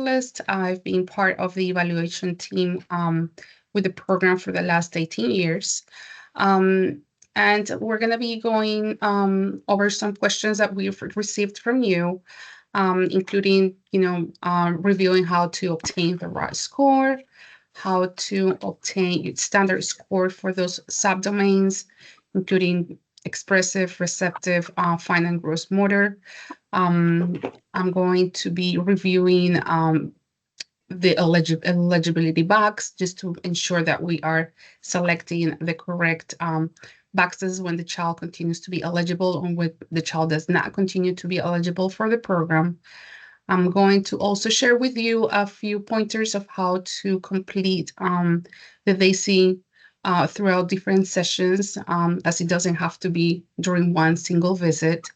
specialist. I've been part of the evaluation team with the program for the last 18 years. And we're going to be going over some questions that we've received from you, including, reviewing how to obtain the right score, how to obtain standard score for those subdomains, including expressive, receptive, fine and gross motor. I'm going to be reviewing the eligibility box just to ensure that we are selecting the correct boxes when the child continues to be eligible and when the child does not continue to be eligible for the program. I'm going to also share with you a few pointers of how to complete the DAYC throughout different sessions, as it doesn't have to be during one single visit.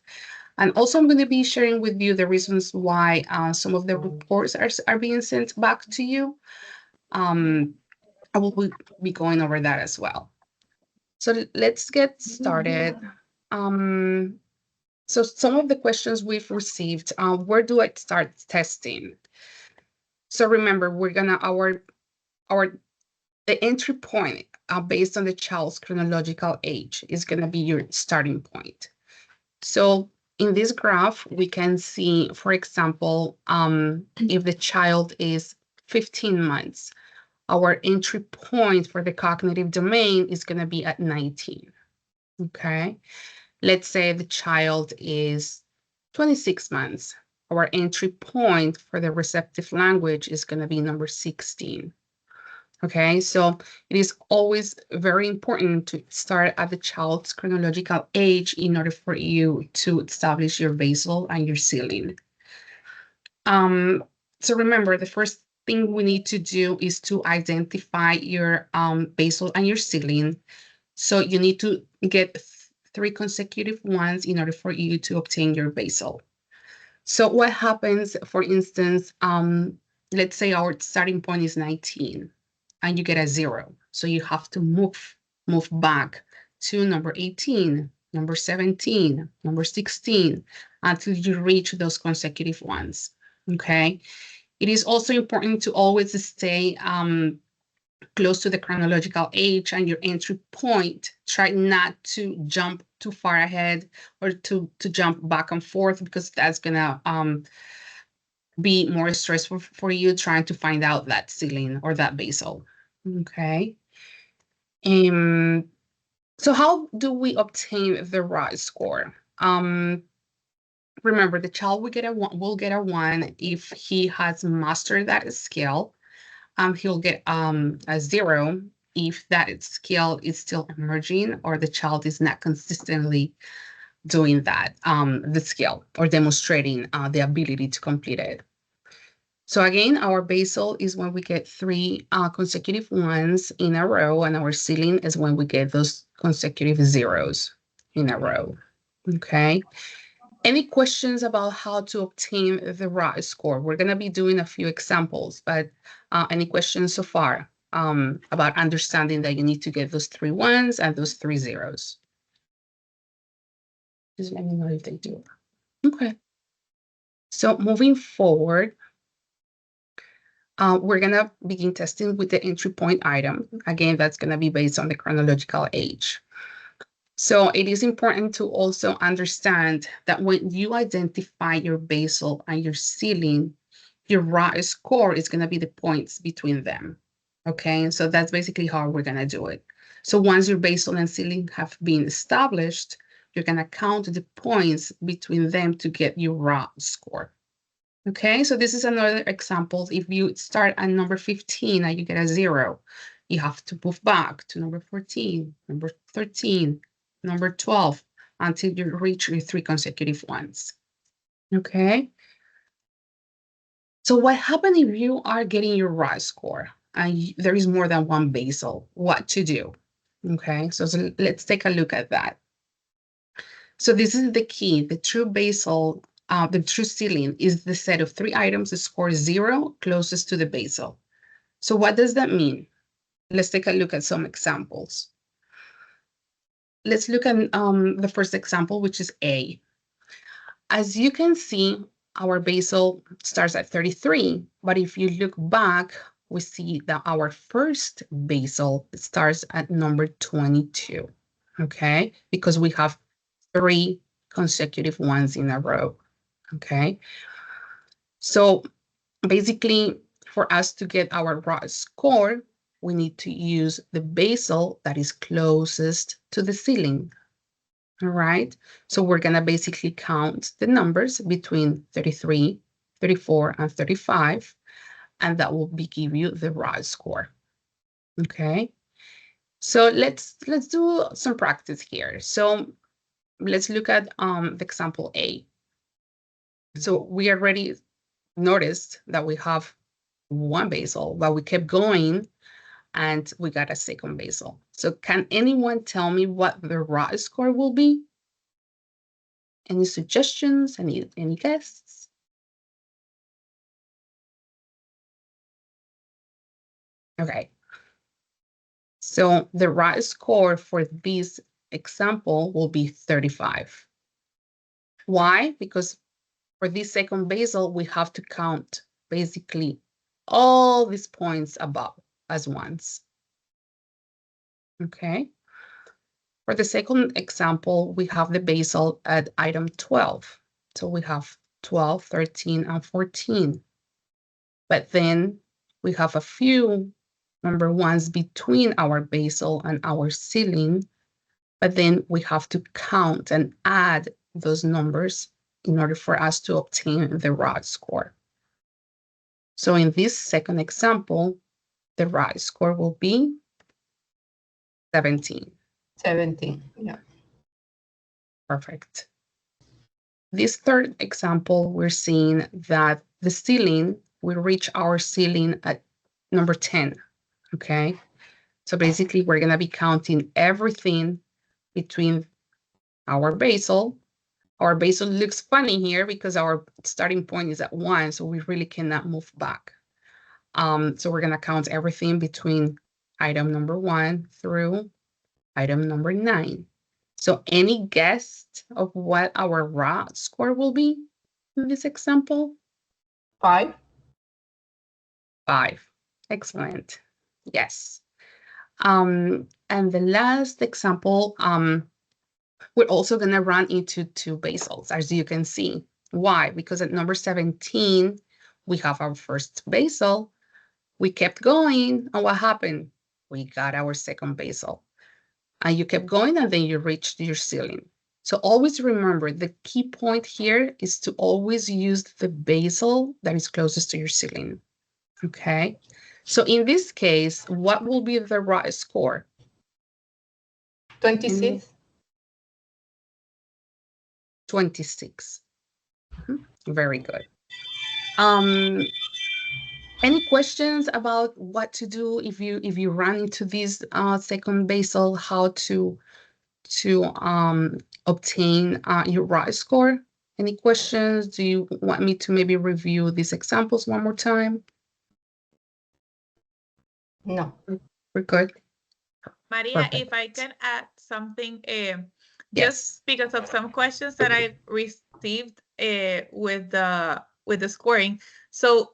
And also, I'm going to be sharing with you the reasons why some of the reports are being sent back to you. I will be going over that as well. So let's get started. So some of the questions we've received, where do I start testing? So remember, we're gonna the entry point based on the child's chronological age is gonna be your starting point. So in this graph, we can see, for example, if the child is 15 months, our entry point for the cognitive domain is going to be at 19. Okay. Let's say the child is 26 months. Our entry point for the receptive language is going to be number 16. Okay, so it is always very important to start at the child's chronological age in order for you to establish your basal and your ceiling. So remember, the first thing we need to do is to identify your basal and your ceiling. So you need to get 3 consecutive ones in order for you to obtain your basal. So what happens, for instance, let's say our starting point is 19. And you get a 0. So you have to move back to number 18, number 17, number 16, until you reach those consecutive ones, okay? It is also important to always stay close to the chronological age and your entry point. Try not to jump too far ahead or to jump back and forth, because that's gonna be more stressful for you trying to find out that ceiling or that basal. Okay. So how do we obtain the right score? Remember, the child will get a 1 if he has mastered that skill. He'll get a 0 if that skill is still emerging or the child is not consistently doing that, the skill or demonstrating the ability to complete it. So again, our basal is when we get 3 consecutive ones in a row, and our ceiling is when we get those consecutive 0s in a row. Okay. Any questions about how to obtain the right score? We're going to be doing a few examples, but any questions so far about understanding that you need to get those 3 ones and those 3 zeros? Just let me know if they do. Okay. So moving forward, we're going to begin testing with the entry point item. Again, that's going to be based on the chronological age. So it is important to also understand that when you identify your basal and your ceiling, your raw score is going to be the points between them. Okay, so that's basically how we're going to do it. So once your basal and ceiling have been established, you're going to count the points between them to get your raw score. Okay, so this is another example. If you start at number 15 and you get a 0, you have to move back to number 14, number 13, number 12, until you reach your 3 consecutive ones. Okay. So what happens if you are getting your raw score and there is more than one basal? What to do? Okay, so let's take a look at that. So this is the key. The true basal, the true ceiling is the set of 3 items that score 0 closest to the basal. So what does that mean? Let's take a look at some examples. Let's look at the first example, which is A. As you can see, our basal starts at 33, but if you look back, we see that our first basal starts at number 22, okay? Because we have 3 consecutive ones in a row, okay? So basically, for us to get our raw score, we need to use the basal that is closest to the ceiling, all right? So we're gonna basically count the numbers between 33, 34, and 35, and that will give you the raw score, okay? So let's do some practice here. So let's look at the example A. So we already noticed that we have 1 basal, but we kept going and we got a second basal. So can anyone tell me what the raw score will be? Any suggestions? Any guesses? Okay. So the raw score for this example will be 35. Why? Because for this second basal, we have to count basically all these points above as ones. Okay. For the second example, we have the basal at item 12. So we have 12, 13, and 14. But then we have a few number ones between our basal and our ceiling. But then we have to count and add those numbers in order for us to obtain the raw score. So in this second example, the raw score will be 17. 17, yeah. Perfect. This third example, we're seeing that the ceiling, we reach our ceiling at number 10, okay? So basically, we're gonna be counting everything between our basal. Our basal looks funny here because our starting point is at 1, so we really cannot move back. So we're gonna count everything between item number 1 through item number 9. So any guess of what our raw score will be in this example? 5. 5. Excellent. Yes. And the last example, we're also going to run into 2 basals, as you can see. Why? Because at number 17, we have our first basal. We kept going, and what happened? We got our second basal. And you kept going, and then you reached your ceiling. So always remember, the key point here is to always use the basal that is closest to your ceiling, okay? So in this case, what will be the raw score? 26. 26. Very good. Any questions about what to do if you run into this second basal, how to obtain your raw score? Any questions? Do you want me to maybe review these examples one more time? No. We're good. Maria, Perfect. if I can add something, Yes. just because of some questions that I received with the scoring. So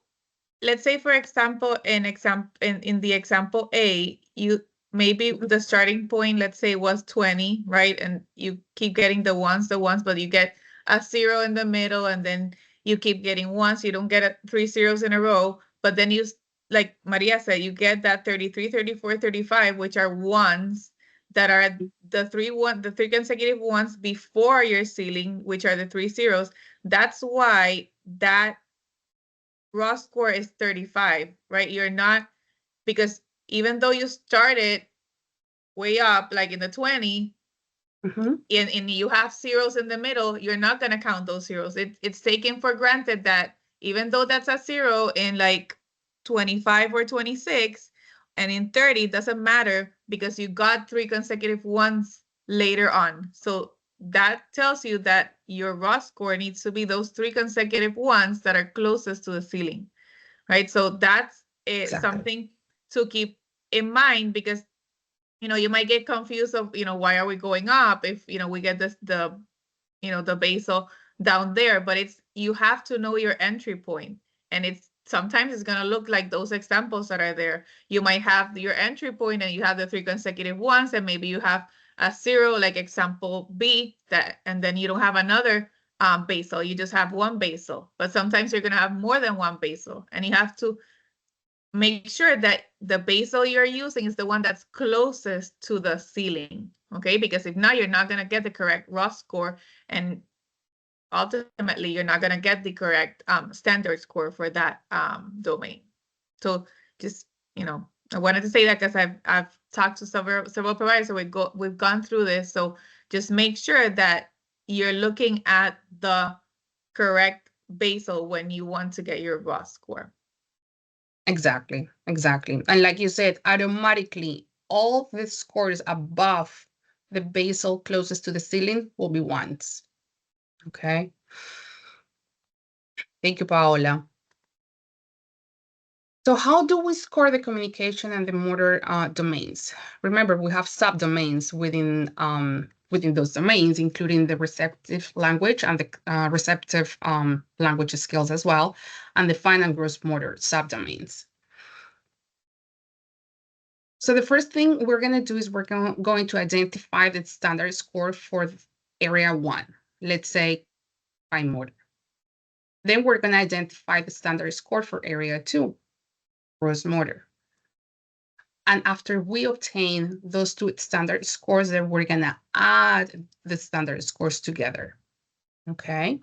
let's say, for example, in the example A, you maybe the starting point, let's say, was 20, right? And you keep getting the ones, but you get a 0 in the middle, and then you keep getting ones. You don't get 3 zeros in a row, but then you, like Maria said, you get that 33, 34, 35, which are ones that are the three consecutive ones before your ceiling, which are the 3 zeros. That's why that raw score is 35, right? You're not, because even though you started way up, like in the 20, and you have zeros in the middle, you're not going to count those zeros. It's taken for granted that even though that's a 0 in like 25 or 26, and in 30, it doesn't matter because you got 3 consecutive ones later on. So that tells you that your raw score needs to be those 3 consecutive ones that are closest to the ceiling, right? So that's Exactly. something to keep in mind, because you might get confused of why are we going up if we get the basal down there, but you have to know your entry point. And sometimes it's going to look like those examples that are there. You might have your entry point and you have the 3 consecutive ones, and maybe you have a 0, like example B, and then you don't have another basal, you just have one basal. But sometimes you're going to have more than one basal, and you have to make sure that the basal you're using is the one that's closest to the ceiling, okay? Because if not, you're not going to get the correct raw score, and ultimately you're not going to get the correct standard score for that domain. So just, I wanted to say that because I've talked to several providers, so we've gone through this. So just make sure that you're looking at the correct basal when you want to get your raw score. Exactly. And like you said, automatically, all the scores above the basal closest to the ceiling will be 1s. Okay. Thank you, Paola. So how do we score the communication and the motor domains? Remember, we have subdomains within those domains, including the receptive language and the receptive language skills as well, and the fine and gross motor subdomains. So the first thing we're going to do is we're going to identify the standard score for area 1, let's say fine motor. Then we're going to identify the standard score for area 2, gross motor. And after we obtain those 2 standard scores, then we're going to add the standard scores together. Okay.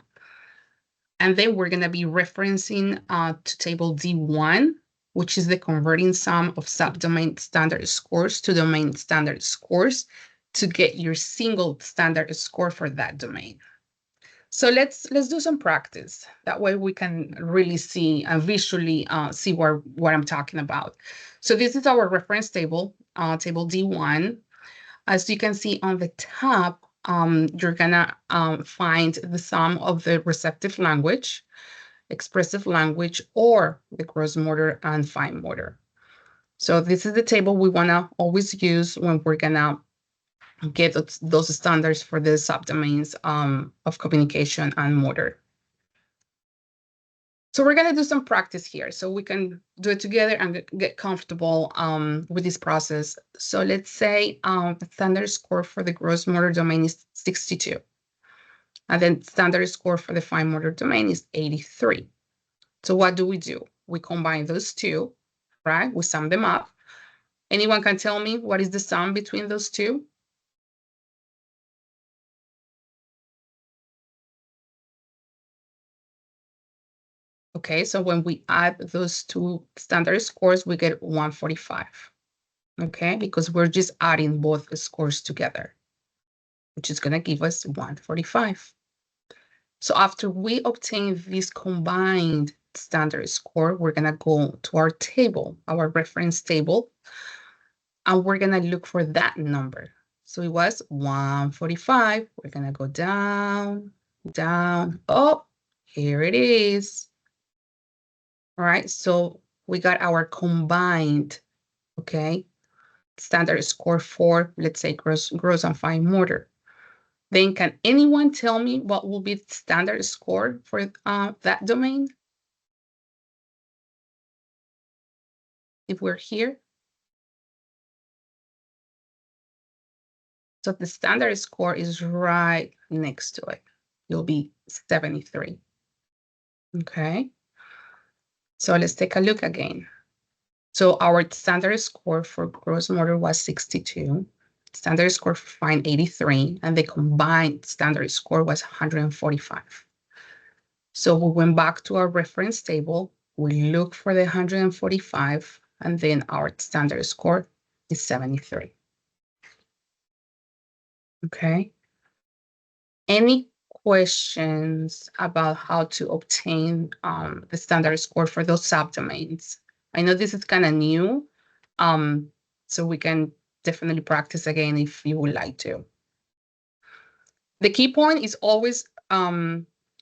And then we're going to be referencing to table D1, which is the converting sum of subdomain standard scores to domain standard scores to get your single standard score for that domain. So let's do some practice. That way we can really see visually see what I'm talking about. So this is our reference table, table D1. As you can see on the top, you're gonna find the sum of the receptive language, expressive language, or the gross motor and fine motor. So this is the table we wanna always use when we're gonna get those standards for the subdomains of communication and motor. So we're gonna do some practice here so we can do it together and get comfortable with this process. So let's say the standard score for the gross motor domain is 62. And then standard score for the fine motor domain is 83. So what do? We combine those 2, right? We sum them up. Anyone can tell me what is the sum between those 2? Okay, so when we add those 2 standard scores, we get 145. Okay, because we're just adding both scores together, which is going to give us 145. So after we obtain this combined standard score, we're going to go to our table, our reference table, and we're going to look for that number. So it was 145. We're going to go down, down. Oh, here it is. All right, so we got our combined, okay, standard score for, let's say, gross and fine motor. Then can anyone tell me what will be the standard score for that domain? If we're here. So the standard score is right next to it. It'll be 73. Okay. So let's take a look again. So our standard score for gross motor was 62. Standard score for fine 83, and the combined standard score was 145. So we went back to our reference table, we look for the 145, and then our standard score is 73. Okay. Any questions about how to obtain the standard score for those subdomains? I know this is kind of new, so we can definitely practice again if you would like to. The key point is always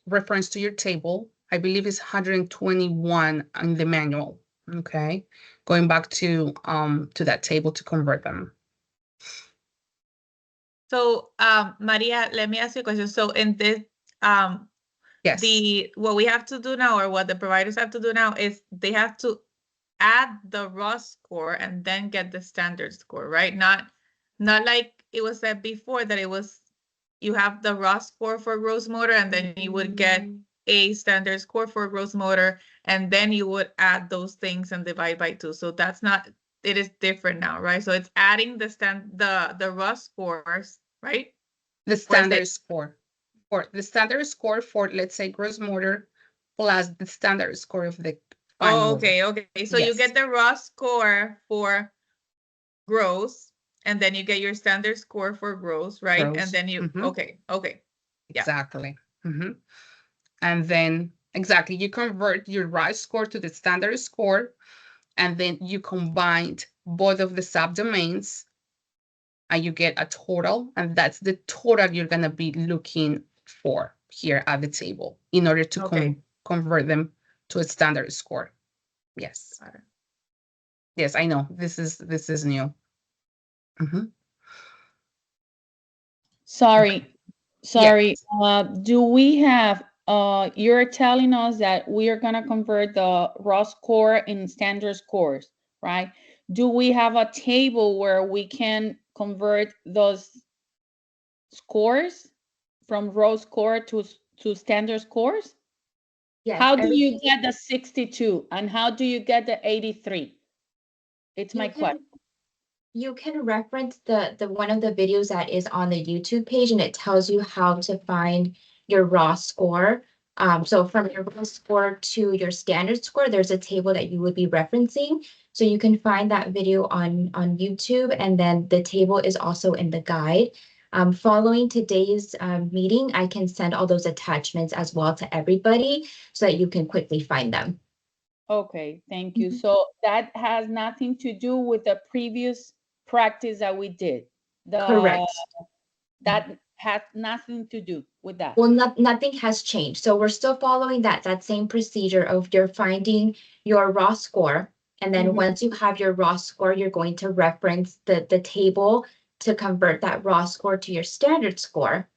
reference to your table. I believe it's 121 in the manual. Okay, going back to that table to convert them. So, Maria, let me ask you a question. So in this, Yes. what we have to do now, or what the providers have to do now, is they have to add the raw score and then get the standard score, right? Not like it was said before, that it was, you have the raw score for gross motor, and then you would get a standard score for gross motor, and then you would add those things and divide by 2. So that's not, it is different now, right? So it's adding the raw scores, right? The standard score. For the standard score for, let's say, gross motor plus the standard score of the fine motor. Okay. So you get the raw score for gross, and then you get your standard score for gross, right? Gross. And then you, okay. Yeah. Exactly. And then, exactly, you convert your raw score to the standard score, and then you combine both of the subdomains, and you get a total, and that's the total you're going to be looking for here at the table in order to convert them to a standard score. Yes. Yes, I know. This is new. Sorry. Do we have, you're telling us that we are going to convert the raw score in standard scores, right? Do we have a table where we can convert those scores from raw score to standard scores? Yes. How do you get the 62 and how do you get the 83? It's my question. You can reference the one of the videos that is on the YouTube page, and it tells you how to find your raw score. So from your raw score to your standard score, there's a table that you would be referencing. So you can find that video on YouTube, and then the table is also in the guide. Following today's meeting, I can send all those attachments as well to everybody so that you can quickly find them. Okay, thank you. So that has nothing to do with the previous practice that we did. Correct. That has nothing to do with that. Well, nothing has changed. So we're still following that same procedure of you're finding your raw score. And then once you have your raw score, you're going to reference the table to convert that raw score to your standard score.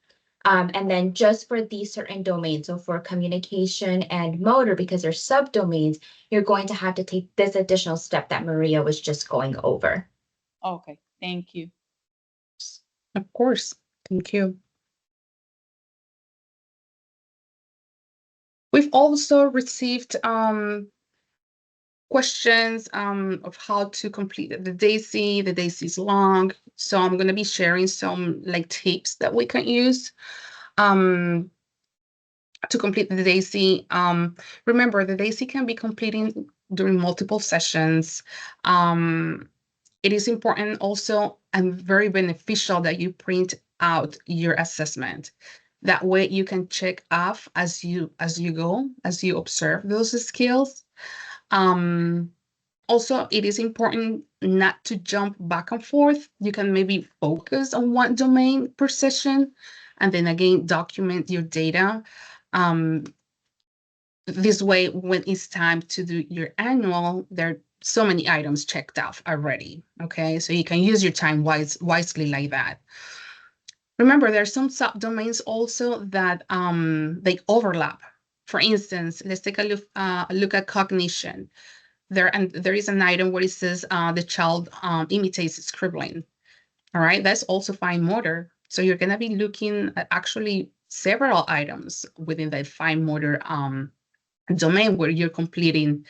And then just for these certain domains, so for communication and motor, because they're subdomains, you're going to have to take this additional step that Maria was just going over. Okay, thank you. Of course. Thank you. We've also received questions of how to complete the DAYC. The DAYC is long, so I'm going to be sharing some tips that we can use to complete the DAYC. Remember, the DAYC can be completing during multiple sessions. It is important also and very beneficial that you print out your assessment. That way you can check off as you go, as you observe those skills. Also, it is important not to jump back and forth. You can maybe focus on one domain per session, and then again, document your data. This way, when it's time to do your annual, there are so many items checked off already, okay? So you can use your time wisely like that. Remember, there are some subdomains also that they overlap. For instance, let's take a look at cognition. There is an item where it says the child imitates scribbling. All right, that's also fine motor. So you're going to be looking at actually several items within that fine motor domain where you're completing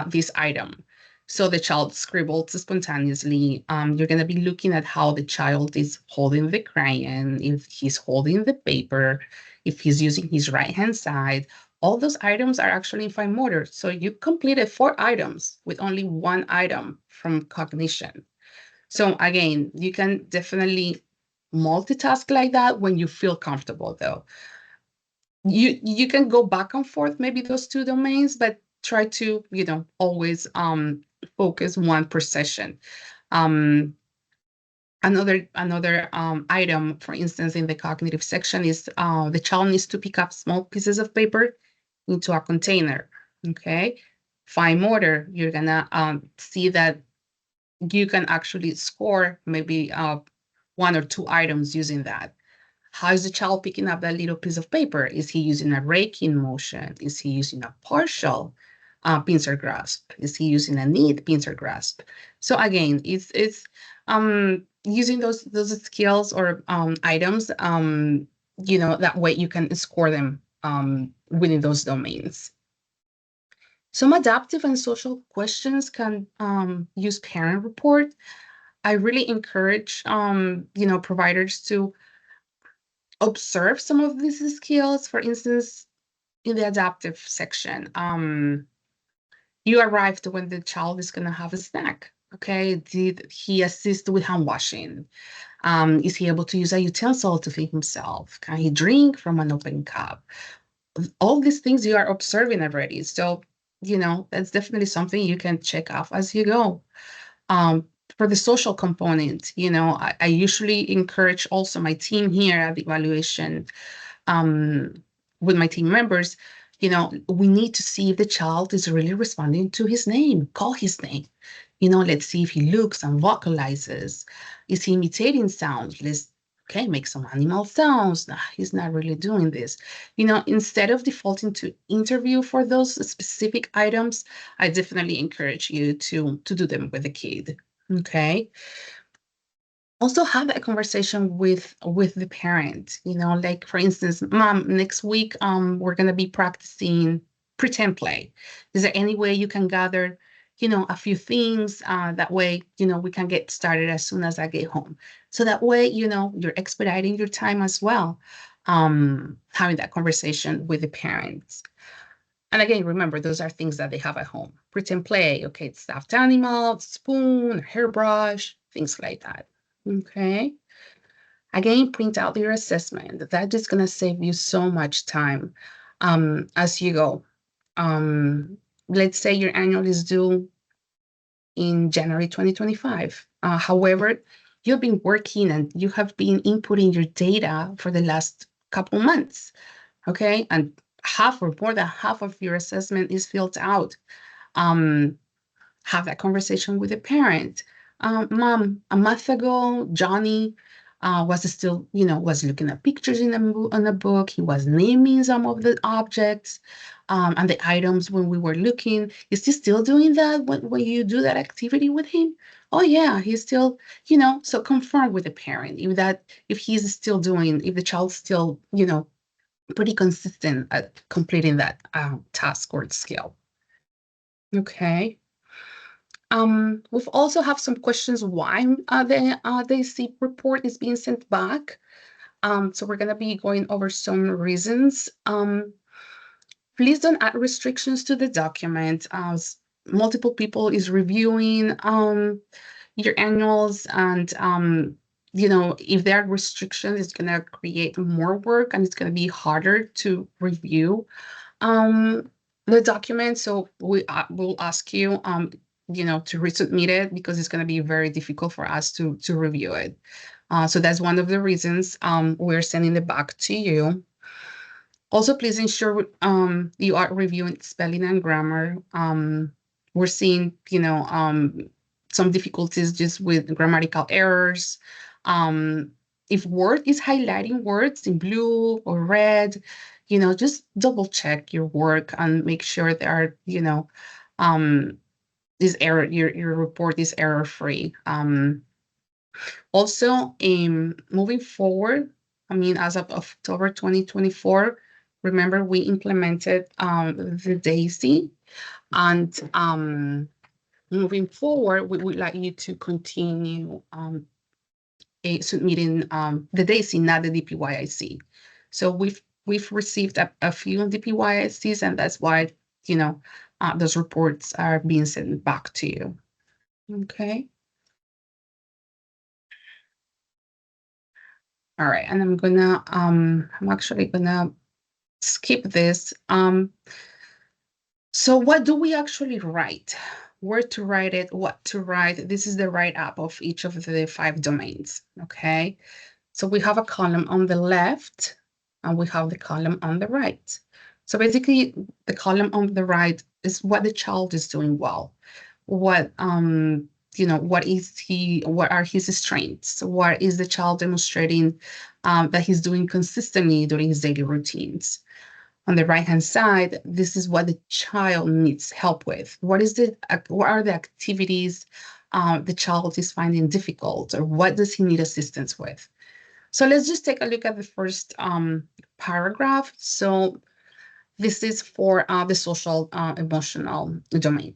this item. So the child scribbled spontaneously. You're going to be looking at how the child is holding the crayon, if he's holding the paper, if he's using his right-hand side. All those items are actually in fine motor. So you completed 4 items with only 1 item from cognition. So again, you can definitely multitask like that when you feel comfortable, though. You can go back and forth, maybe those 2 domains, but try to, always focus 1 per session. Another item, for instance, in the cognitive section is the child needs to pick up small pieces of paper into a container, okay? Fine motor, you're gonna see that you can actually score maybe 1 or 2 items using that. How is the child picking up that little piece of paper? Is he using a raking motion? Is he using a partial pincer grasp? Is he using a neat pincer grasp? So again, it's using those skills or items, that way you can score them within those domains. Some adaptive and social questions can use parent report. I really encourage providers to observe some of these skills. For instance, in the adaptive section, you arrived when the child is going to have a snack. Okay, did he assist with hand washing? Is he able to use a utensil to feed himself? Can he drink from an open cup? All these things you are observing already. So, that's definitely something you can check off as you go. For the social component, I usually encourage also my team here at the evaluation with my team members, we need to see if the child is really responding to his name, call his name. Let's see if he looks and vocalizes. Is he imitating sounds? Let's make some animal sounds. Nah, he's not really doing this. Instead of defaulting to interview for those specific items, I definitely encourage you to do them with the kid. Okay. Also have that conversation with the parent, like for instance, mom, next week we're going to be practicing pretend play. Is there any way you can gather a few things that way we can get started as soon as I get home, so that way you're expediting your time as well, having that conversation with the parents. And again, remember, those are things that they have at home. Pretend play, okay, stuffed animal, spoon, hairbrush, things like that. Okay. Again, print out your assessment. That is going to save you so much time as you go. Let's say your annual is due in January 2025. However, you've been working and you have been inputting your data for the last couple months. Okay. And half or more than half of your assessment is filled out. Have that conversation with the parent. Mom, a month ago, Johnny was still, was looking at pictures in the book. He was naming some of the objects and the items when we were looking. Is he still doing that when you do that activity with him? Oh yeah, he's still, so confirm with the parent if the child's still, pretty consistent at completing that task or skill. Okay. We've also have some questions why the DAYC report is being sent back. So we're gonna be going over some reasons. Please don't add restrictions to the document as multiple people is reviewing your annuals, and if there are restrictions, it's gonna create more work and it's gonna be harder to review the document. So we will ask you to resubmit it, because it's going to be very difficult for us to review it. So that's one of the reasons we're sending it back to you. Also, please ensure you are reviewing spelling and grammar. We're seeing, some difficulties just with grammatical errors. If Word is highlighting words in blue or red, just double check your work and make sure there are, this error, your report is error-free. Also, moving forward, as of October 2024, remember we implemented the DAYC, and moving forward, we would like you to continue submitting the DAYC, not the DPYIC. So we've received a few DPYICs, and that's why those reports are being sent back to you. Okay. All right, and I'm actually gonna skip this. So what do we actually write? Where to write it, what to write. This is the write-up of each of the 5 domains, okay? So we have a column on the left, and we have the column on the right. So basically, the column on the right is what the child is doing well, what what are his strengths? What is the child demonstrating that he's doing consistently during his daily routines? On the right-hand side, this is what the child needs help with. What are the activities the child is finding difficult, or what does he need assistance with? So let's just take a look at the first paragraph. So this is for the social emotional domain.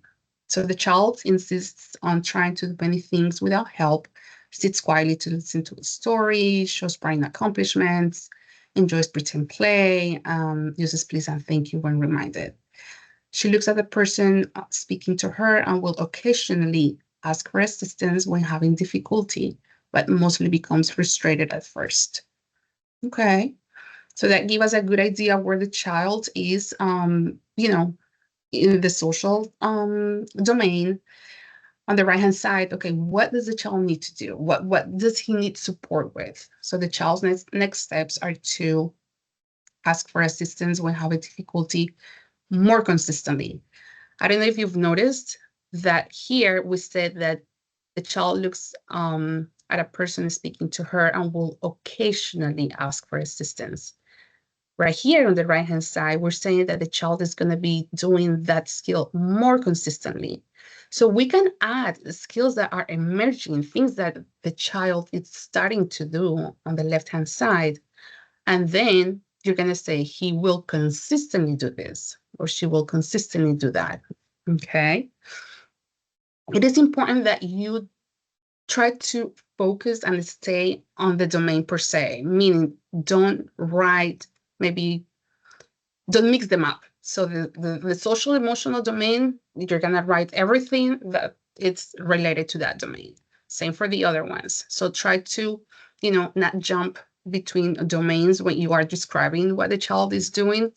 So the child insists on trying to do many things without help, sits quietly to listen to a story, shows pride in accomplishments, enjoys pretend play, uses please and thank you when reminded. She looks at the person speaking to her and will occasionally ask for assistance when having difficulty, but mostly becomes frustrated at first. Okay, so that gives us a good idea where the child is, in the social domain. On the right-hand side, okay, what does the child need to do? What does he need support with? So the child's next steps are to ask for assistance when having difficulty more consistently. I don't know if you've noticed that here we said that the child looks at a person speaking to her and will occasionally ask for assistance. Right here on the right-hand side, we're saying that the child is going to be doing that skill more consistently. So we can add skills that are emerging, things that the child is starting to do on the left-hand side. And then you're going to say he will consistently do this, or she will consistently do that. Okay. It is important that you try to focus and stay on the domain per se, meaning don't mix them up. So the social emotional domain, you're going to write everything that it's related to that domain. Same for the other ones. So try to, not jump between domains when you are describing what the child is doing,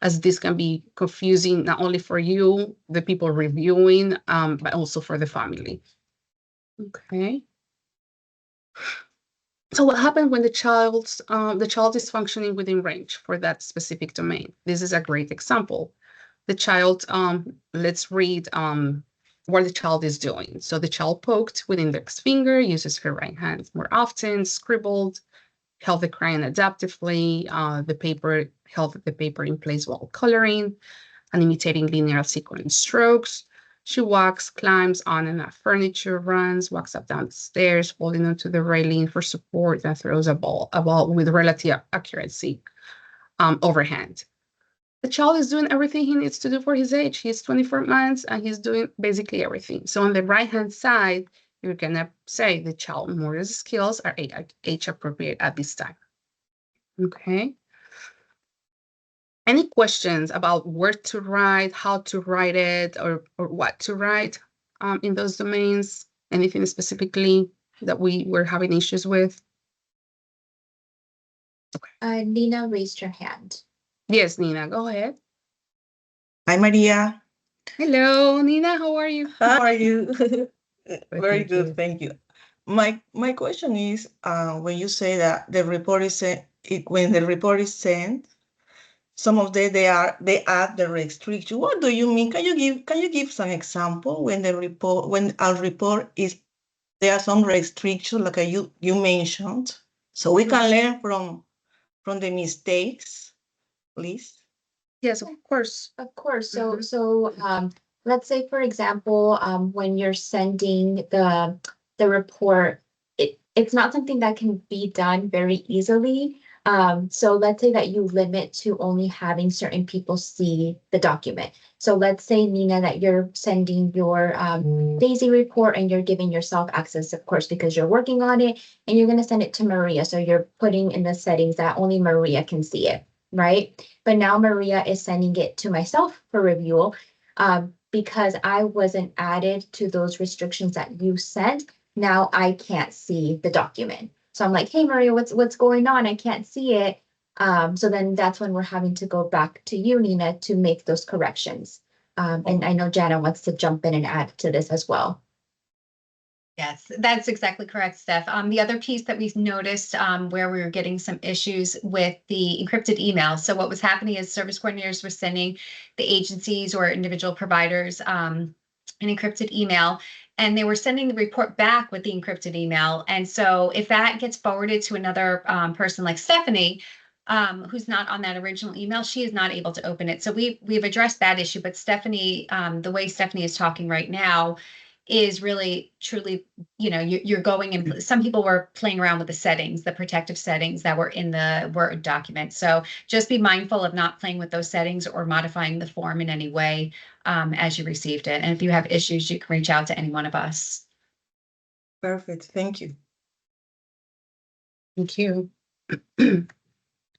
as this can be confusing not only for you, the people reviewing, but also for the family. Okay. So what happens when the child is functioning within range for that specific domain? This is a great example. The child, let's read what the child is doing. So the child poked with index finger, uses her right hand more often, scribbled, held the crayon adaptively, held the paper in place while coloring and imitating linear sequence strokes. She walks, climbs on and off furniture, runs, walks up down the stairs, holding onto the railing for support, and throws a ball with relative accuracy overhand. The child is doing everything he needs to do for his age. He's 24 months and he's doing basically everything. So on the right-hand side, you're going to say the child motor skills are age appropriate at this time. Okay. Any questions about where to write, how to write it, or what to write in those domains? Anything specifically that we were having issues with? Okay. Nina raised her hand. Yes, Nina, go ahead. Hi, Maria. Hello, Nina, how are you? How are you? Very thank good, you. thank you. My question is, when you say that the report is sent, when the report is sent, some of them they add the restriction. What do you mean? Can you give some example when a report is there are some restrictions like you mentioned, so we can learn from the mistakes, please. Yes, of course. Of course. So let's say, for example, when you're sending the report, it's not something that can be done very easily. So let's say that you limit to only having certain people see the document. So let's say, Nina, that you're sending your DAYC report and you're giving yourself access, of course, because you're working on it, and you're going to send it to Maria. So you're putting in the settings that only Maria can see it, right? But now Maria is sending it to myself for review because I wasn't added to those restrictions that you sent. Now I can't see the document. So I'm like, hey, Maria, what's going on? I can't see it. So then that's when we're having to go back to you, Nina, to make those corrections. And I know Jana wants to jump in and add to this as well. Yes, that's exactly correct, Steph. The other piece that we've noticed where we were getting some issues with the encrypted email. So what was happening is service coordinators were sending the agencies or individual providers an encrypted email, and they were sending the report back with the encrypted email. And so if that gets forwarded to another person like Stephanie, who's not on that original email, she is not able to open it. So we've addressed that issue, but Stephanie, the way Stephanie is talking right now is really truly, you're going and some people were playing around with the settings, the protective settings that were in the Word document. So just be mindful of not playing with those settings or modifying the form in any way as you received it. And if you have issues, you can reach out to any one of us. Perfect. Thank you. Thank you.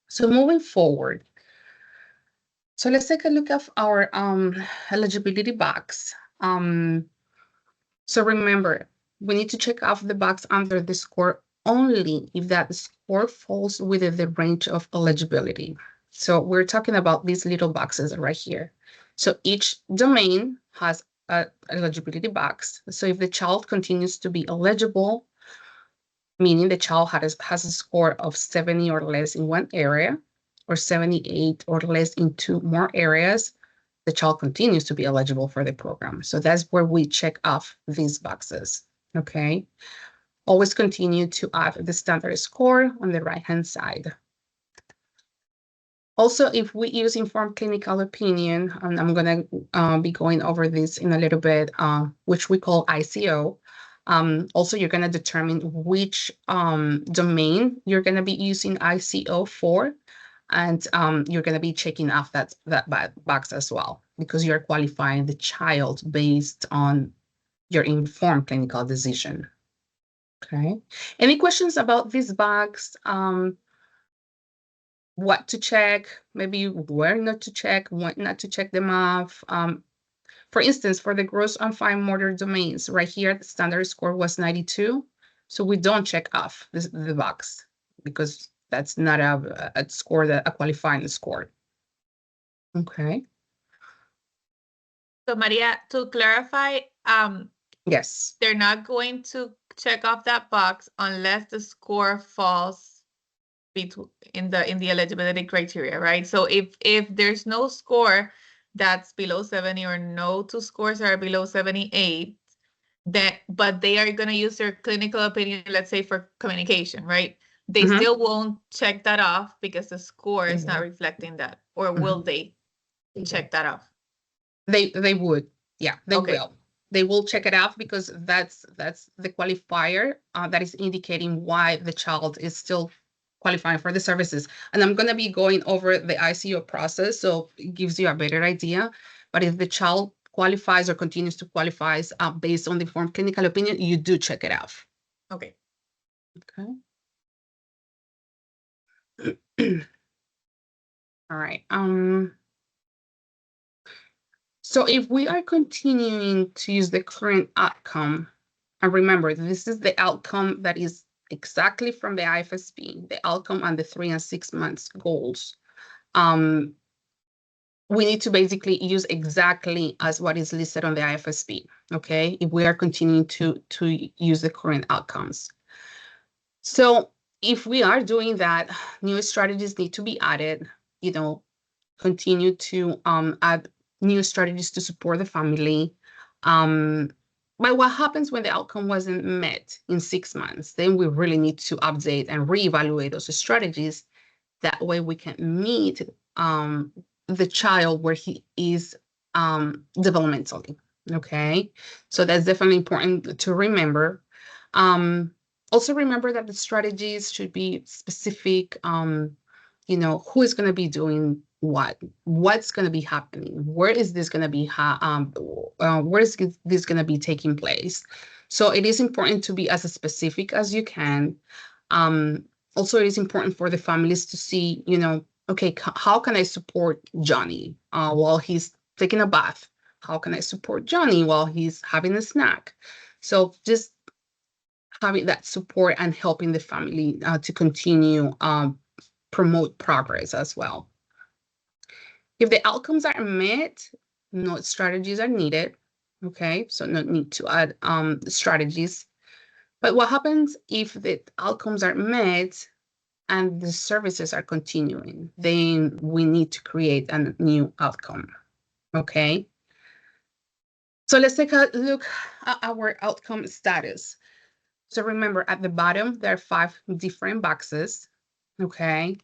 So moving forward, so let's take a look at our eligibility box. So remember, we need to check off the box under the score only if that score falls within the range of eligibility. So we're talking about these little boxes right here. So each domain has an eligibility box. So if the child continues to be eligible, meaning the child has a score of 70 or less in one area, or 78 or less in two more areas, the child continues to be eligible for the program. So that's where we check off these boxes, okay? Always continue to add the standard score on the right-hand side. Also, if we use informed clinical opinion, and I'm gonna be going over this in a little bit, which we call ICO. Also, you're gonna determine which domain you're gonna be using ICO for. And you're going to be checking off that box as well, because you're qualifying the child based on your informed clinical decision. Okay. Any questions about this box? What to check? Maybe where not to check, what not to check them off. For instance, for the gross and fine motor domains, right here, the standard score was 92. So we don't check off the box because that's not a score, a qualifying score. Okay. So Maria, to clarify, yes, they're not going to check off that box unless the score falls in the eligibility criteria, right? So if there's no score that's below 70 or no two scores are below 78, but they are going to use their clinical opinion, let's say for communication, right? They still won't check that off because the score is not reflecting that. Or will they check that off? They would. Yeah, they will. They will check it off because that's the qualifier that is indicating why the child is still qualifying for the services. And I'm going to be going over the ICO process, so it gives you a better idea. But if the child qualifies or continues to qualify based on the informed clinical opinion, you do check it off. Okay. Okay. All right. So if we are continuing to use the current outcome, and remember, this is the outcome that is exactly from the IFSP, the outcome on the 3 and 6 months goals. We need to basically use exactly as what is listed on the IFSP, okay? If we are continuing to use the current outcomes. So if we are doing that, new strategies need to be added, continue to add new strategies to support the family. But what happens when the outcome wasn't met in 6 months? Then we really need to update and reevaluate those strategies. That way we can meet the child where he is developmentally, okay? So that's definitely important to remember. Also remember that the strategies should be specific, who is going to be doing what's going to be happening, where is this going to be, where is this going to be taking place. So it is important to be as specific as you can. Also, it is important for the families to see, okay, how can I support Johnny while he's taking a bath? How can I support Johnny while he's having a snack? So just having that support and helping the family to continue promote progress as well. If the outcomes are met, no strategies are needed. Okay, so no need to add strategies. But what happens if the outcomes are met and the services are continuing? Then we need to create a new outcome. Okay. So let's take a look at our outcome status. So remember, at the bottom, there are 5 different boxes, okay?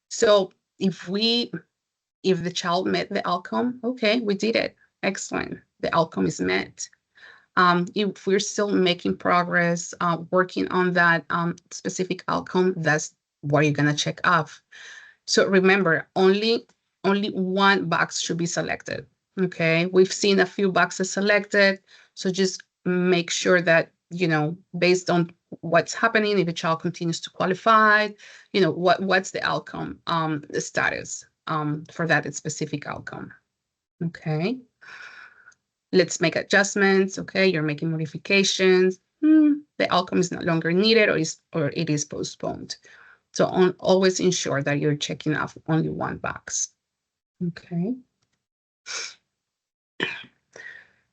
So if the child met the outcome, okay, we did it. Excellent. The outcome is met. If we're still making progress, working on that specific outcome, that's what you're gonna check off. So remember, only one box should be selected, okay? We've seen a few boxes selected, so just make sure that, based on what's happening, if the child continues to qualify, what's the outcome, the status for that specific outcome, okay? Let's make adjustments, okay? You're making modifications. The outcome is no longer needed, or it is postponed. So always ensure that you're checking off only one box, okay?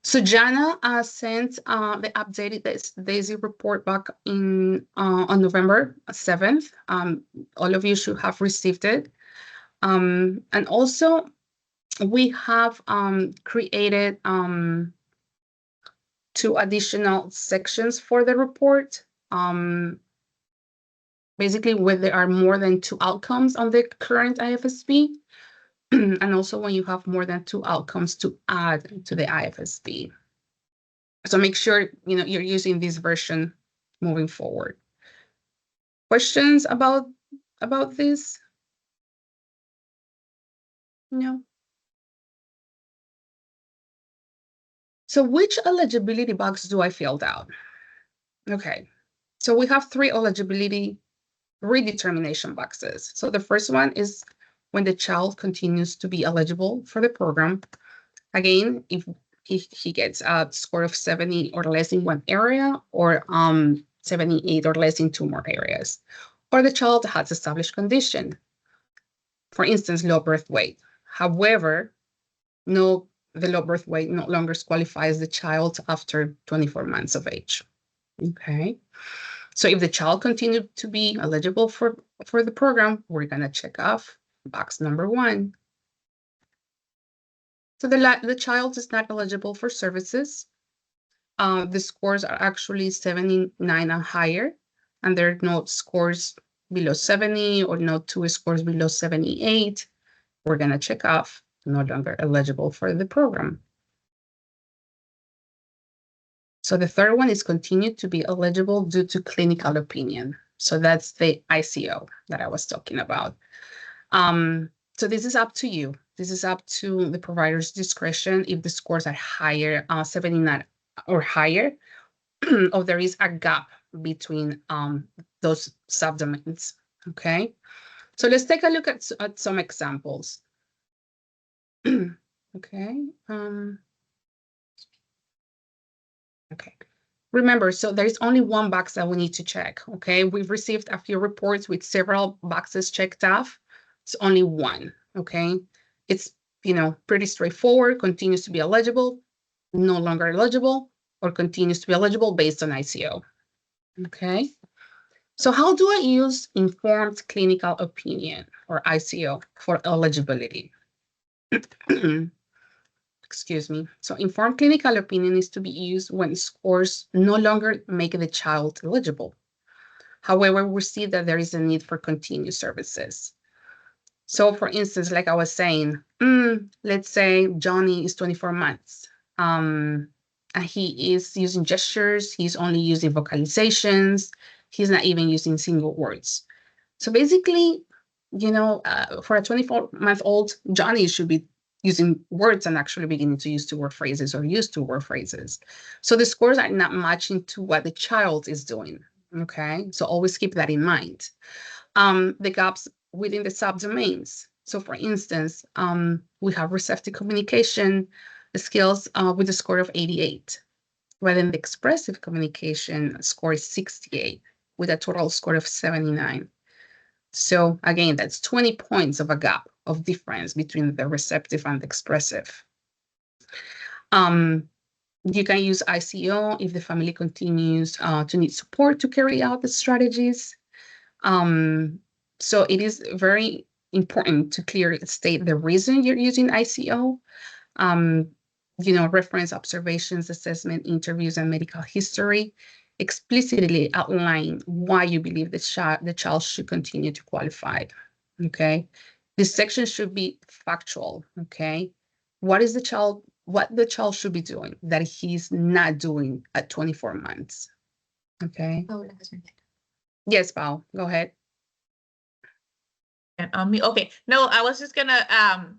So Jana sent the updated DAYC report back on November 7th. All of you should have received it. And also, we have created 2 additional sections for the report. Basically, where there are more than 2 outcomes on the current IFSP, and also when you have more than 2 outcomes to add to the IFSP. So make sure you're using this version moving forward. Questions about this? No. So which eligibility box do I fill out? Okay, so we have 3 eligibility redetermination boxes. So the first one is when the child continues to be eligible for the program. Again, if he gets a score of 70 or less in one area, or 78 or less in 2 more areas, or the child has established condition, for instance, low birth weight. However, the low birth weight no longer qualifies the child after 24 months of age. Okay. So if the child continued to be eligible for the program, we're going to check off box number 1. So the child is not eligible for services. The scores are actually 79 and higher, and there are no scores below 70 or no 2 scores below 78. We're going to check off no longer eligible for the program. So the third one is continued to be eligible due to clinical opinion. So that's the ICO that I was talking about. So this is up to you. This is up to the provider's discretion if the scores are higher, 79 or higher, or there is a gap between those subdomains, okay? So let's take a look at some examples. Okay. Okay. Remember, so there's only one box that we need to check, okay? We've received a few reports with several boxes checked off. It's only one, okay? It's, pretty straightforward, continues to be eligible, no longer eligible, or continues to be eligible based on ICO, okay? So how do I use informed clinical opinion, or ICO, for eligibility? Excuse me. So informed clinical opinion is to be used when scores no longer make the child eligible. However, we see that there is a need for continued services. So for instance, like I was saying, let's say Johnny is 24 months. And he is using gestures. He's only using vocalizations. He's not even using single words. So basically, for a 24-month-old, Johnny should be using words and actually beginning to use 2-word phrases or use 2-word phrases. So the scores are not matching to what the child is doing, okay? So always keep that in mind. The gaps within the subdomains. So for instance, we have receptive communication skills with a score of 88, while in the expressive communication score is 68 with a total score of 79. So again, that's 20 points of a gap of difference between the receptive and the expressive. You can use ICO if the family continues to need support to carry out the strategies. So it is very important to clearly state the reason you're using ICO. reference observations, assessment, interviews, and medical history. Explicitly outline why you believe the child should continue to qualify. Okay, this section should be factual. Okay, what the child should be doing that he's not doing at 24 months. Okay. Oh, that was my- Yes, Paul, go ahead. And on me, okay. No, I was just gonna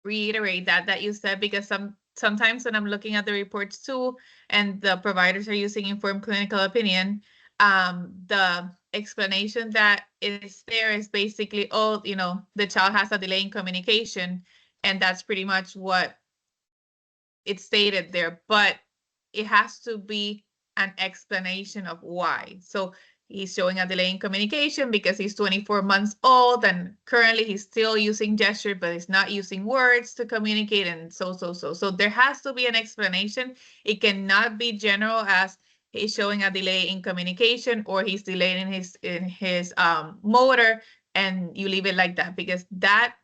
reiterate that you said, because sometimes when I'm looking at the reports too, and the providers are using informed clinical opinion, the explanation that is there is basically, oh, the child has a delay in communication, and that's pretty much what it's stated there, but it has to be an explanation of why. So he's showing a delay in communication because he's 24 months old, and currently he's still using gesture, but he's not using words to communicate, and so. So there has to be an explanation. It cannot be general as he's showing a delay in communication, or he's delayed in his motor, and you leave it like that, because that,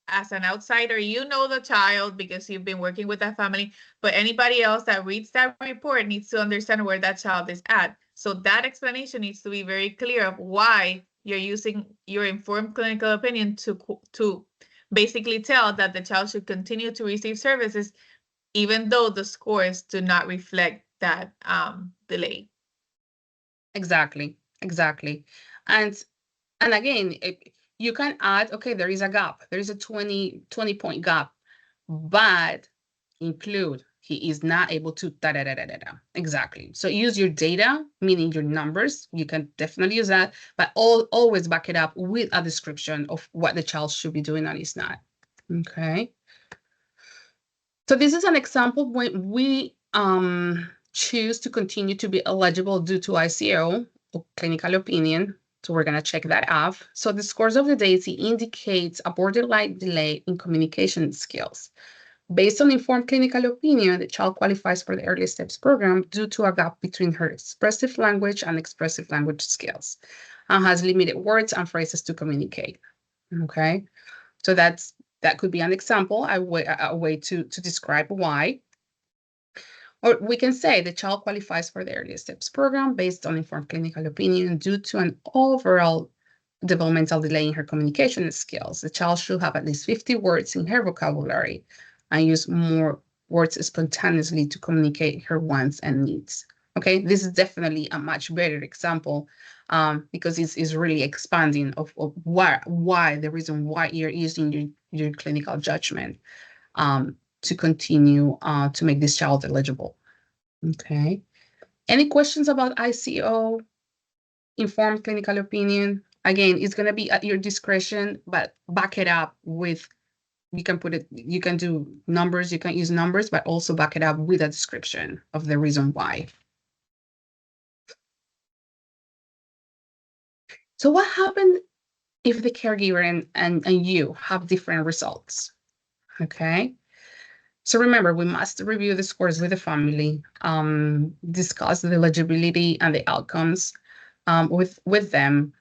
as an outsider, the child because you've been working with that family, but anybody else that reads that report needs to understand where that child is at. So that explanation needs to be very clear of why you're using your informed clinical opinion to basically tell that the child should continue to receive services, even though the scores do not reflect that delay. Exactly. And again, you can add, okay, there is a gap. There is a 20 point gap, but include he is not able to Exactly. So use your data, meaning your numbers. You can definitely use that, but always back it up with a description of what the child should be doing and is not. Okay. So this is an example when we choose to continue to be eligible due to ICO or clinical opinion. So we're going to check that off. So the scores of the DAYC indicates a borderline delay in communication skills. Based on informed clinical opinion, the child qualifies for the Early Steps program due to a gap between her expressive language and expressive language skills, and has limited words and phrases to communicate. Okay, so that could be an example, a way to describe why. Or we can say the child qualifies for the Early Steps program based on informed clinical opinion due to an overall developmental delay in her communication skills. The child should have at least 50 words in her vocabulary and use more words spontaneously to communicate her wants and needs. Okay, this is definitely a much better example because it's really expanding of why the reason why you're using your clinical judgment to continue to make this child eligible. Okay. Any questions about ICO, informed clinical opinion? Again, it's going to be at your discretion, but back it up with, you can do numbers, you can use numbers, but also back it up with a description of the reason why. So what happened if the caregiver and you have different results? Okay. So remember, we must review the scores with the family, discuss the eligibility and the outcomes with them.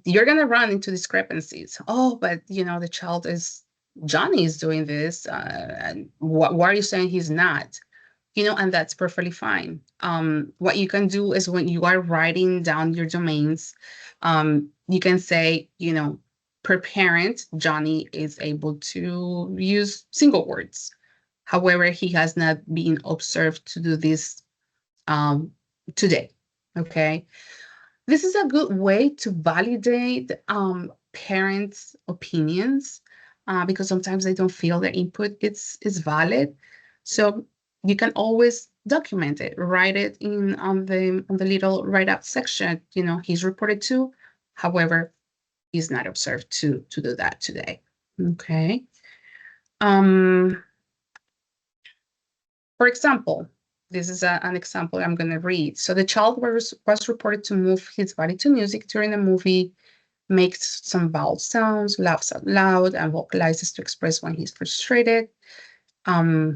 You're going to run into discrepancies. Oh, but the child Johnny is doing this. And why are you saying he's not? And that's perfectly fine. What you can do is when you are writing down your domains, you can say, per parent, Johnny is able to use single words. However, he has not been observed to do this today. Okay. This is a good way to validate parents' opinions because sometimes they don't feel their input is valid. So you can always document it, write it in on the little write-up section. He's reported to, however, he's not observed to do that today. Okay. For example, this is an example I'm going to read. So the child was reported to move his body to music during the movie, makes some vowel sounds, laughs out loud, and vocalizes to express when he's frustrated.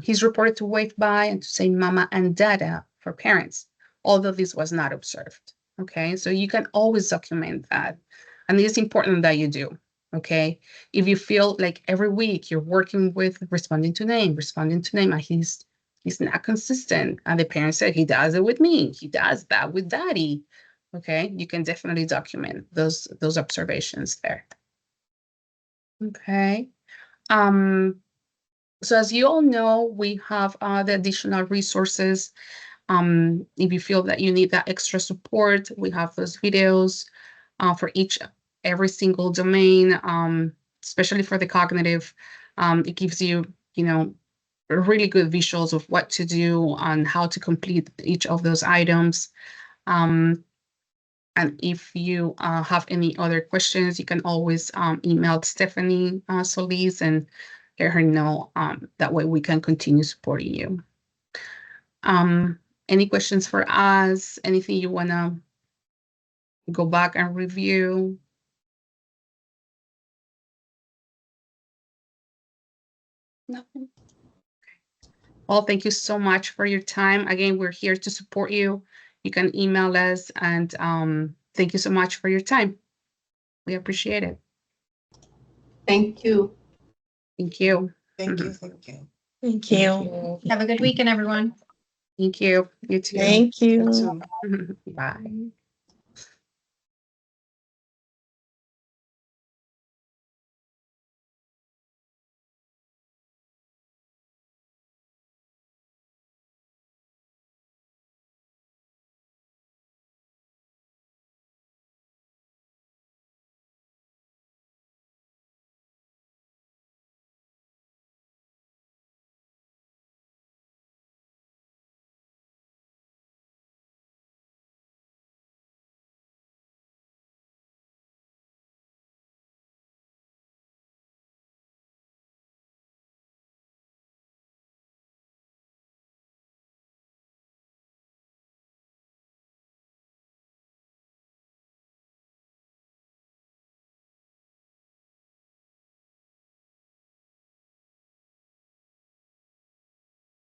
He's reported to wave bye and to say mama and dada for parents, although this was not observed. Okay, so you can always document that. And it is important that you do. Okay. If you feel like every week you're working with responding to name, and he's not consistent, and the parent said he does it with me, he does that with daddy. Okay, you can definitely document those observations there. Okay. So as you all know, we have the additional resources. If you feel that you need that extra support, we have those videos for every single domain, especially for the cognitive. It gives you, really good visuals of what to do and how to complete each of those items. And if you have any other questions, you can always email Stephanie Solis and let her know. That way we can continue supporting you. Any questions for us? Anything you want to go back and review? Nothing. Well, thank you so much for your time. Again, we're here to support you. You can email us, and thank you so much for your time. We appreciate it. Thank you. Thank you. Thank you. Thank you. Thank you. Have a good weekend, everyone. Thank you. You too. Thank you. You too. Bye.